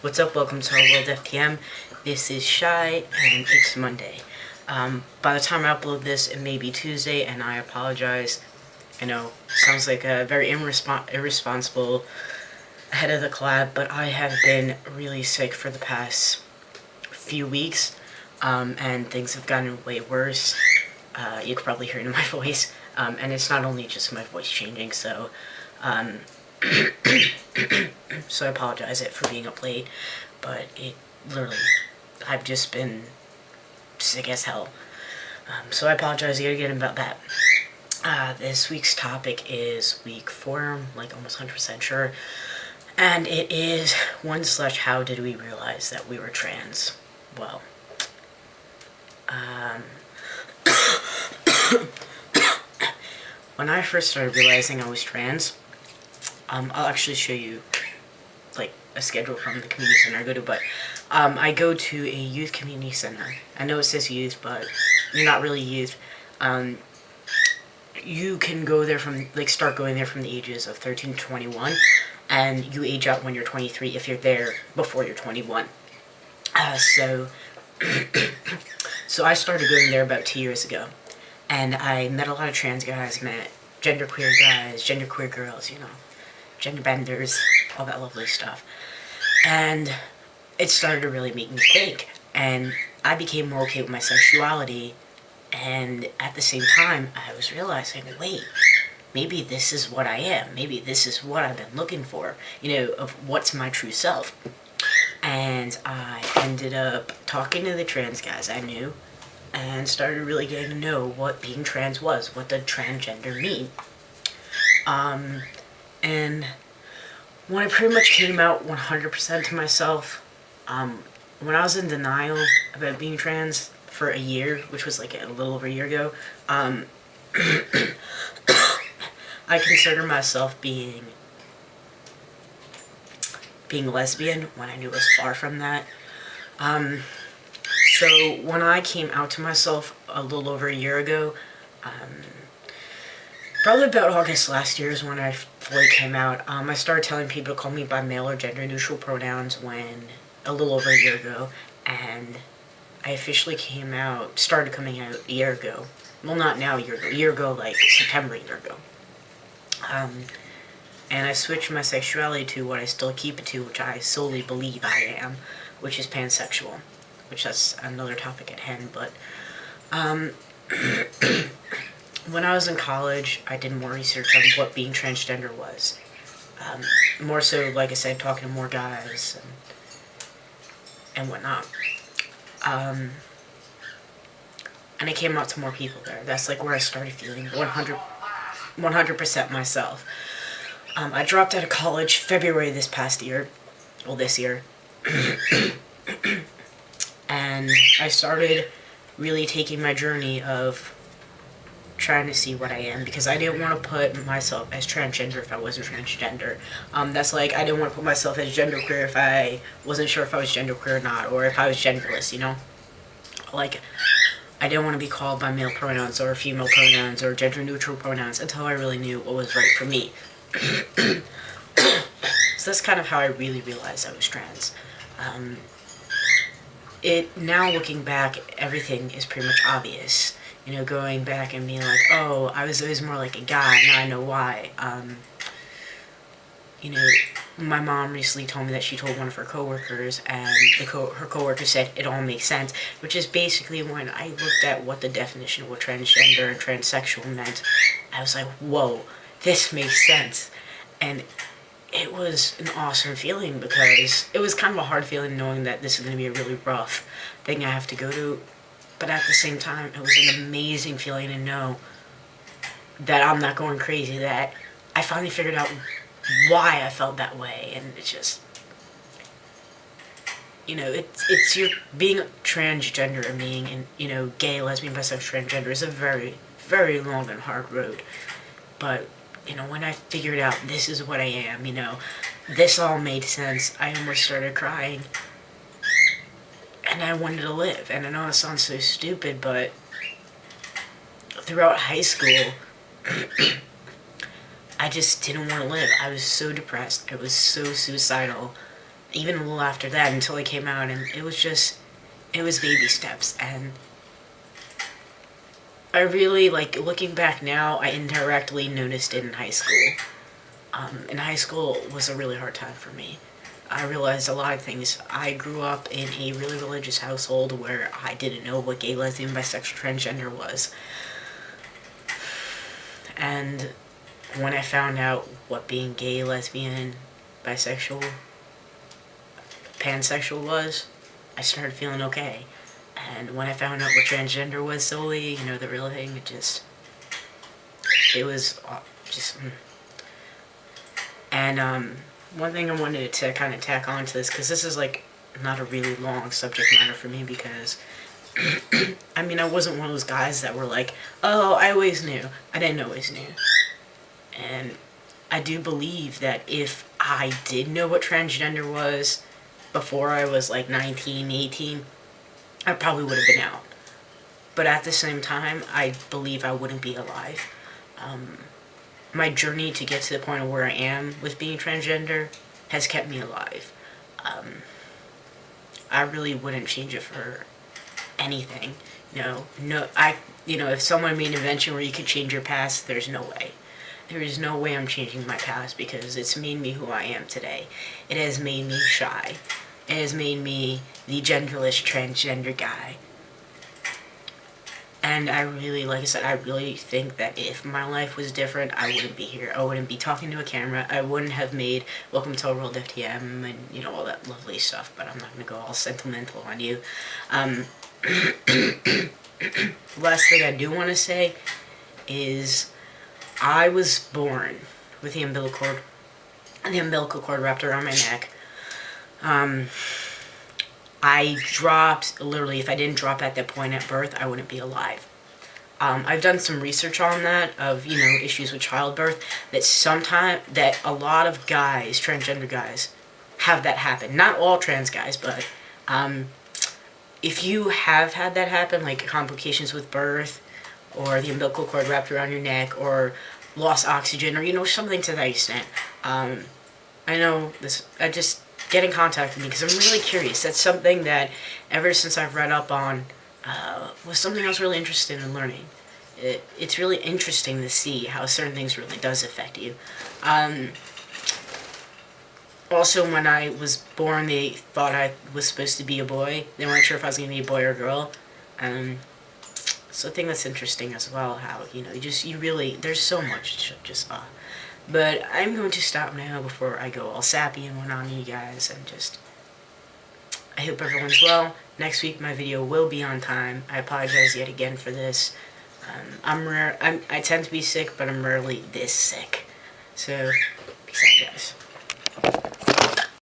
What's up? Welcome to our World FTM. This is Shai, and it's Monday. By the time I upload this, it may be Tuesday, and I apologize. I know, sounds like a very irresponsible ahead of the collab, but I have been really sick for the past few weeks, and things have gotten way worse. You could probably hear it in my voice, and it's not only just my voice changing, so so I apologize for being up late, but it literally, I've just been sick as hell. So I apologize again about that. This week's topic is week 4, I'm like almost 100% sure, and it is 1/ how did we realize that we were trans? Well, when I first started realizing I was trans, I'll actually show you like a schedule from the community center I go to, but I go to a youth community center. I know it says youth, but you're not really youth. You can go there from, start going there from the ages of 13 to 21, and you age out when you're 23 if you're there before you're 21. So I started going there about 2 years ago, and I met a lot of trans guys, met genderqueer guys, genderqueer girls, gender benders, all that lovely stuff. And it started to really make me think, and I became more okay with my sexuality, and at the same time, I was realizing, wait, maybe this is what I am, maybe this is what I've been looking for, of what's my true self. And I ended up talking to the trans guys I knew, and started really getting to know what being trans was, what did transgender mean. And when I pretty much came out 100% to myself, when I was in denial about being trans for a year, which was like a little over a year ago, I consider myself being lesbian when I knew it was far from that. So when I came out to myself a little over a year ago, probably about August last year is when I fully came out. I started telling people to call me by male or gender-neutral pronouns a little over a year ago, and I officially started coming out a year ago. Well, not now, a year ago, like September a year ago. And I switched my sexuality to what I still keep it to, which I solely believe I am, which is pansexual, which that's another topic at hand, but, when I was in college, I did more research on what being transgender was. More so, like I said, talking to more guys and whatnot. And I came out to more people there. That's like where I started feeling 100% myself. I dropped out of college February this year. And I started really taking my journey of trying to see what I am, because I didn't want to put myself as transgender if I wasn't transgender. That's like, I didn't want to put myself as genderqueer if I wasn't sure if I was genderqueer or not, or if I was genderless, Like, I didn't want to be called by male pronouns or female pronouns or gender-neutral pronouns until I really knew what was right for me. So that's kind of how I really realized I was trans. Now looking back, everything is pretty much obvious. Going back and being like, oh, I was always more like a guy, now I know why. My mom recently told me that she told one of her coworkers, and her coworker said it all makes sense, which is basically when I looked at what the definition of what transgender and transsexual meant, I was like, whoa, this makes sense. And it was an awesome feeling, because it was kind of a hard feeling knowing that this is going to be a really rough thing I have to go to. But at the same time, it was an amazing feeling to know that I'm not going crazy, that I finally figured out why I felt that way. And it's just, it's your being transgender and being, gay, lesbian, bisexual, transgender is a very, very long and hard road. But, when I figured out this is what I am, this all made sense, I almost started crying. And I wanted to live. And I know it sounds so stupid, but throughout high school, I just didn't want to live. I was so depressed. I was so suicidal. even a little after that, until I came out, and it was baby steps. And I really, like, looking back now, I indirectly noticed it in high school. In high school was a really hard time for me. I realized a lot of things. I grew up in a really religious household where I didn't know what gay, lesbian, bisexual, transgender was. And when I found out what being gay, lesbian, bisexual, pansexual was, I started feeling okay. And when I found out what transgender was solely, the real thing, it was just... And one thing I wanted to kind of tack on to this, because this is like not a really long subject matter for me, because I mean, I wasn't one of those guys that were like, oh, I always knew. I didn't always knew. And I do believe that if I did know what transgender was before I was like 19, 18, I probably would have been out. But at the same time, I believe I wouldn't be alive. My journey to get to the point of where I am with being transgender has kept me alive. I really wouldn't change it for anything. If someone made an invention where you could change your past, there's no way. There is no way I'm changing my past, because it's made me who I am today. It has made me Shai. It has made me the genderless transgender guy. And I really, like I said, I really think that if my life was different, I wouldn't be here. I wouldn't be talking to a camera. I wouldn't have made Welcome to Our World FTM and, all that lovely stuff, but I'm not going to go all sentimental on you. Last thing I do want to say is I was born with the umbilical cord wrapped around my neck. I dropped, literally, if I didn't drop at that point at birth, I wouldn't be alive. I've done some research on that, of, issues with childbirth, that a lot of guys, transgender guys, have that happen. Not all trans guys, but if you have had that happen, like complications with birth, or the umbilical cord wrapped around your neck, or lost oxygen, or, something to that extent, I know this, get in contact with me, because I'm really curious. That's something that, ever since I've read up on, was something I was really interested in learning. It's really interesting to see how certain things really does affect you. Also, when I was born, they thought I was supposed to be a boy. They weren't sure if I was going to be a boy or a girl. So I think that's interesting as well, how, there's so much But I'm going to stop now before I go all sappy and went on you guys, and I hope everyone's well. Next week my video will be on time. I apologize yet again for this. I tend to be sick, but I'm rarely this sick. So, peace out, guys.